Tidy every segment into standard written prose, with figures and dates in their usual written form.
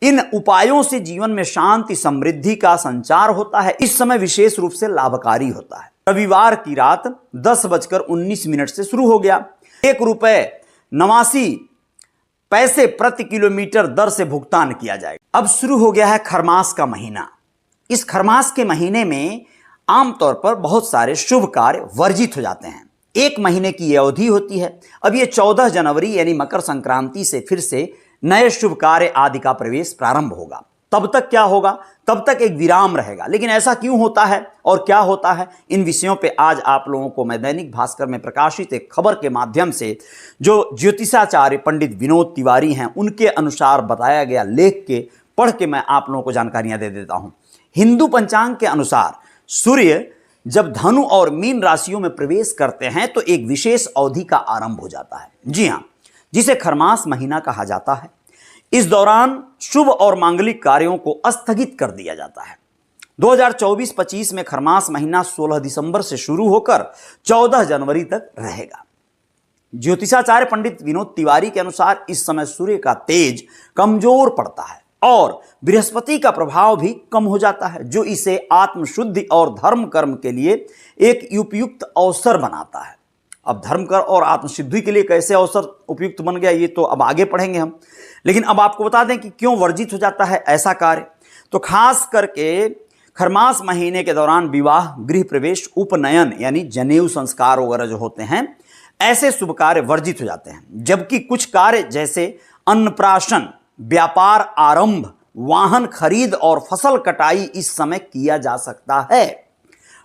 इन उपायों से जीवन में शांति समृद्धि का संचार होता है। इस समय विशेष रूप से लाभकारी होता है। रविवार की रात 10:19 से शुरू हो गया। ₹1.89 प्रति किलोमीटर दर से भुगतान किया जाएगा। अब शुरू हो गया है खरमास का महीना। इस खरमास के महीने में आमतौर पर बहुत सारे शुभ कार्य वर्जित हो जाते हैं। 1 महीने की यह अवधि होती है। अब ये 14 जनवरी यानी मकर संक्रांति से फिर से नए शुभ कार्य आदि का प्रवेश प्रारंभ होगा। तब तक क्या होगा? तब तक एक विराम रहेगा। लेकिन ऐसा क्यों होता है और क्या होता है, इन विषयों पे आज आप लोगों को मैं दैनिक भास्कर में प्रकाशित एक खबर के माध्यम से जो ज्योतिषाचार्य पंडित विनोद तिवारी हैं उनके अनुसार बताया गया लेख के पढ़ के मैं आप लोगों को जानकारियां दे देता हूं। हिंदू पंचांग के अनुसार सूर्य जब धनु और मीन राशियों में प्रवेश करते हैं तो एक विशेष अवधि का आरंभ हो जाता है। जी हां, जिसे खरमास महीना कहा जाता है। इस दौरान शुभ और मांगलिक कार्यों को स्थगित कर दिया जाता है। 2024-25 में खरमास महीना 16 दिसंबर से शुरू होकर 14 जनवरी तक रहेगा। ज्योतिषाचार्य पंडित विनोद तिवारी के अनुसार इस समय सूर्य का तेज कमजोर पड़ता है और बृहस्पति का प्रभाव भी कम हो जाता है, जो इसे आत्मशुद्धि और धर्म कर्म के लिए एक उपयुक्त अवसर बनाता है। अब धर्म कर और आत्मसिद्धि के लिए कैसे अवसर उपयुक्त बन गया ये तो अब आगे पढ़ेंगे हम, लेकिन अब आपको बता दें कि क्यों वर्जित हो जाता है ऐसा कार्य। तो खास करके खरमास महीने के दौरान विवाह, गृह प्रवेश, उपनयन यानी जनेऊ संस्कार वगैरह जो होते हैं, ऐसे शुभ कार्य वर्जित हो जाते हैं। जबकि कुछ कार्य जैसे अन्नप्राशन, व्यापार आरंभ, वाहन खरीद और फसल कटाई इस समय किया जा सकता है।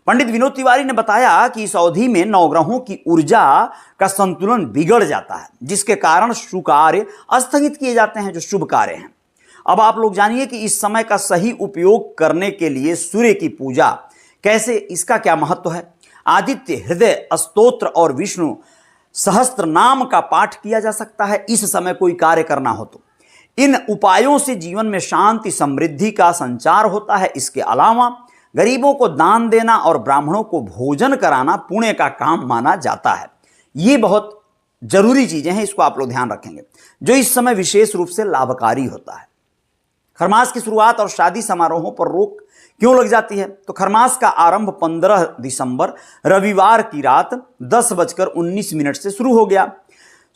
पंडित विनोद तिवारी ने बताया कि इस अवधि में नवग्रहों की ऊर्जा का संतुलन बिगड़ जाता है, जिसके कारण शुभ कार्य स्थगित किए जाते हैं, जो शुभ कार्य हैं। अब आप लोग जानिए कि इस समय का सही उपयोग करने के लिए सूर्य की पूजा कैसे, इसका क्या महत्व है। आदित्य हृदय स्तोत्र और विष्णु सहस्त्र नाम का पाठ किया जा सकता है इस समय कोई कार्य करना हो तो। इन उपायों से जीवन में शांति समृद्धि का संचार होता है। इसके अलावा गरीबों को दान देना और ब्राह्मणों को भोजन कराना पुण्य का काम माना जाता है। ये बहुत जरूरी चीजें हैं, इसको आप लोग ध्यान रखेंगे, जो इस समय विशेष रूप से लाभकारी होता है। खरमास की शुरुआत और शादी समारोहों पर रोक क्यों लग जाती है? तो खरमास का आरंभ 15 दिसंबर रविवार की रात 10:19 से शुरू हो गया।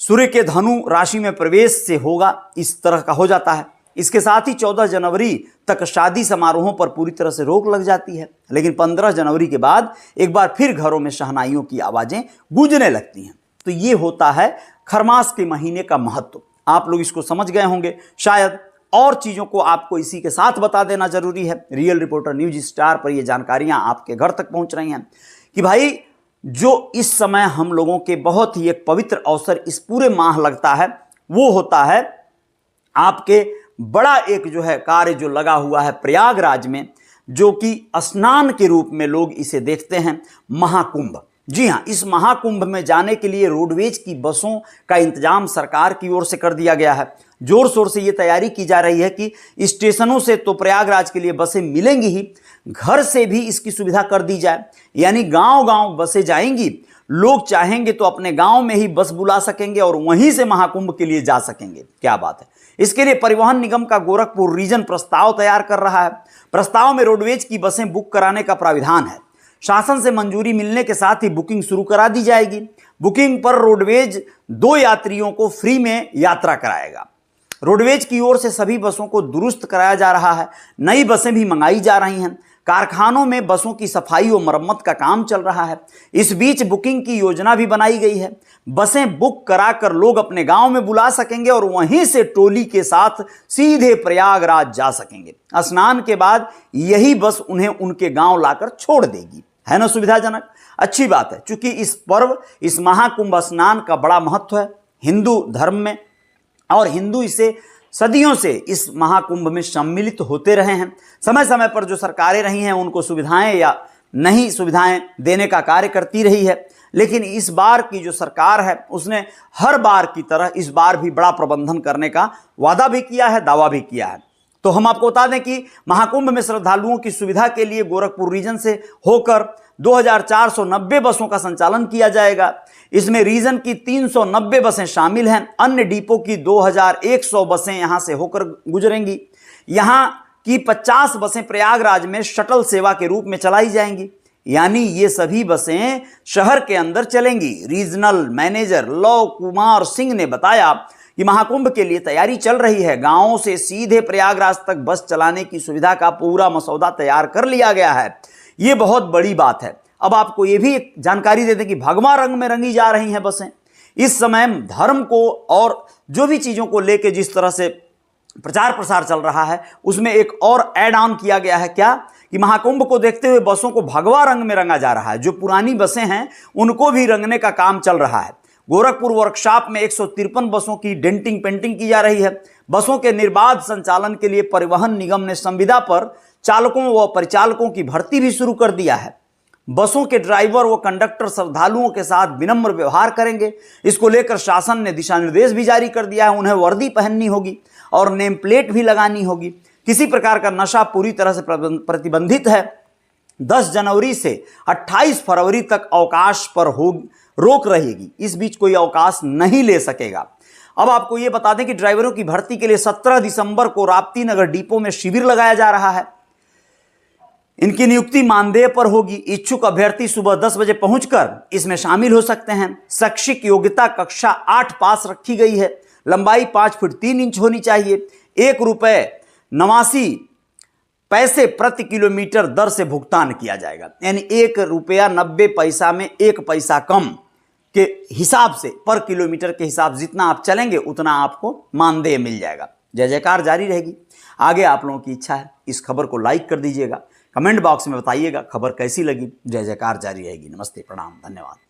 सूर्य के धनु राशि में प्रवेश से होगा, इस तरह का हो जाता है। इसके साथ ही 14 जनवरी तक शादी समारोहों पर पूरी तरह से रोक लग जाती है। लेकिन 15 जनवरी के बाद एक बार फिर घरों में शहनाइयों की आवाजें गूंजने लगती हैं। तो ये होता है खरमास के महीने का महत्व। आप लोग इसको समझ गए होंगे शायद, और चीजों को आपको इसी के साथ बता देना जरूरी है। रियल रिपोर्टर न्यूज स्टार पर ये जानकारियां आपके घर तक पहुंच रही हैं कि भाई जो इस समय हम लोगों के बहुत ही एक पवित्र अवसर इस पूरे माह लगता है, वो होता है आपके बड़ा एक जो है कार्य जो लगा हुआ है प्रयागराज में, जो कि स्नान के रूप में लोग इसे देखते हैं, महाकुंभ। जी हां, इस महाकुंभ में जाने के लिए रोडवेज की बसों का इंतजाम सरकार की ओर से कर दिया गया है। जोर शोर से ये तैयारी की जा रही है कि स्टेशनों से तो प्रयागराज के लिए बसें मिलेंगी ही, घर से भी इसकी सुविधा कर दी जाए, यानी गांव-गांव बसें जाएंगी। लोग चाहेंगे तो अपने गांव में ही बस बुला सकेंगे और वहीं से महाकुंभ के लिए जा सकेंगे। क्या बात है। इसके लिए परिवहन निगम का गोरखपुर रीजन प्रस्ताव तैयार कर रहा है। प्रस्ताव में रोडवेज की बसें बुक कराने का प्राविधान है। शासन से मंजूरी मिलने के साथ ही बुकिंग शुरू करा दी जाएगी। बुकिंग पर रोडवेज 2 यात्रियों को फ्री में यात्रा कराएगा। रोडवेज की ओर से सभी बसों को दुरुस्त कराया जा रहा है। नई बसें भी मंगाई जा रही हैं। कारखानों में बसों की सफाई और मरम्मत का काम चल रहा है। इस बीच बुकिंग की योजना भी बनाई गई है। बसें बुक कराकर लोग अपने गांव में बुला सकेंगे और वहीं से टोली के साथ सीधे प्रयागराज जा सकेंगे। स्नान के बाद यही बस उन्हें उनके गांव लाकर छोड़ देगी। है ना सुविधाजनक? अच्छी बात है। चूंकि इस पर्व, इस महाकुंभ स्नान का बड़ा महत्व है हिंदू धर्म में, और हिंदू इसे सदियों से इस महाकुंभ में सम्मिलित होते रहे हैं। समय समय पर जो सरकारें रही हैं उनको सुविधाएं या नहीं सुविधाएं देने का कार्य करती रही है, लेकिन इस बार की जो सरकार है उसने हर बार की तरह इस बार भी बड़ा प्रबंधन करने का वादा भी किया है, दावा भी किया है। तो हम आपको बता दें कि महाकुंभ में श्रद्धालुओं की सुविधा के लिए गोरखपुर रीजन से होकर 2490 बसों का संचालन किया जाएगा। इसमें रीजन की 390 बसें शामिल हैं। अन्य डिपो की 2100 बसें यहां से होकर गुजरेंगी। यहां की 50 बसें प्रयागराज में शटल सेवा के रूप में चलाई जाएंगी, यानी ये सभी बसें शहर के अंदर चलेंगी। Regional manager love Kumar Singh ने बताया कि महाकुंभ के लिए तैयारी चल रही है। गांवों से सीधे प्रयागराज तक बस चलाने की सुविधा का पूरा मसौदा तैयार कर लिया गया है। ये बहुत बड़ी बात है। अब आपको ये भी एक जानकारी दे दें कि भगवा रंग में रंगी जा रही हैं बसें। इस समय धर्म को और जो भी चीजों को लेकर जिस तरह से प्रचार प्रसार चल रहा है, उसमें एक और ऐड ऑन किया गया है। क्या कि महाकुंभ को देखते हुए बसों को भगवा रंग में रंगा जा रहा है। जो पुरानी बसें हैं उनको भी रंगने का काम चल रहा है। गोरखपुर वर्कशॉप में 153 बसों की डेंटिंग पेंटिंग की जा रही है। बसों के निर्बाध संचालन के लिए परिवहन निगम ने संविदा पर चालकों व परिचालकों की भर्ती भी शुरू कर दिया है। बसों के ड्राइवर व कंडक्टर श्रद्धालुओं के साथ विनम्र व्यवहार करेंगे। इसको लेकर शासन ने दिशा निर्देश भी जारी कर दिया है। उन्हें वर्दी पहननी होगी और नेम प्लेट भी लगानी होगी। किसी प्रकार का नशा पूरी तरह से प्रतिबंधित है। 10 जनवरी से 28 फरवरी तक अवकाश पर रोक रहेगी। इस बीच कोई अवकाश नहीं ले सकेगा। अब आपको यह बता दें कि ड्राइवरों की भर्ती के लिए 17 दिसंबर को राप्ती नगर डिपो में शिविर लगाया जा रहा है। इनकी नियुक्ति मानदेय पर होगी। इच्छुक अभ्यर्थी सुबह 10 बजे पहुंचकर इसमें शामिल हो सकते हैं। शैक्षिक योग्यता कक्षा 8 पास रखी गई है। लंबाई 5 फीट 3 इंच होनी चाहिए। ₹1.89 प्रति किलोमीटर दर से भुगतान किया जाएगा, यानी ₹1.90 में 1 पैसा कम के हिसाब से पर किलोमीटर के हिसाब जितना आप चलेंगे उतना आपको मानदेय मिल जाएगा। जय जयकार जारी रहेगी। आगे आप लोगों की इच्छा है इस खबर को लाइक कर दीजिएगा। कमेंट बॉक्स में बताइएगा खबर कैसी लगी। जय जयकार जारी रहेगी। नमस्ते, प्रणाम, धन्यवाद।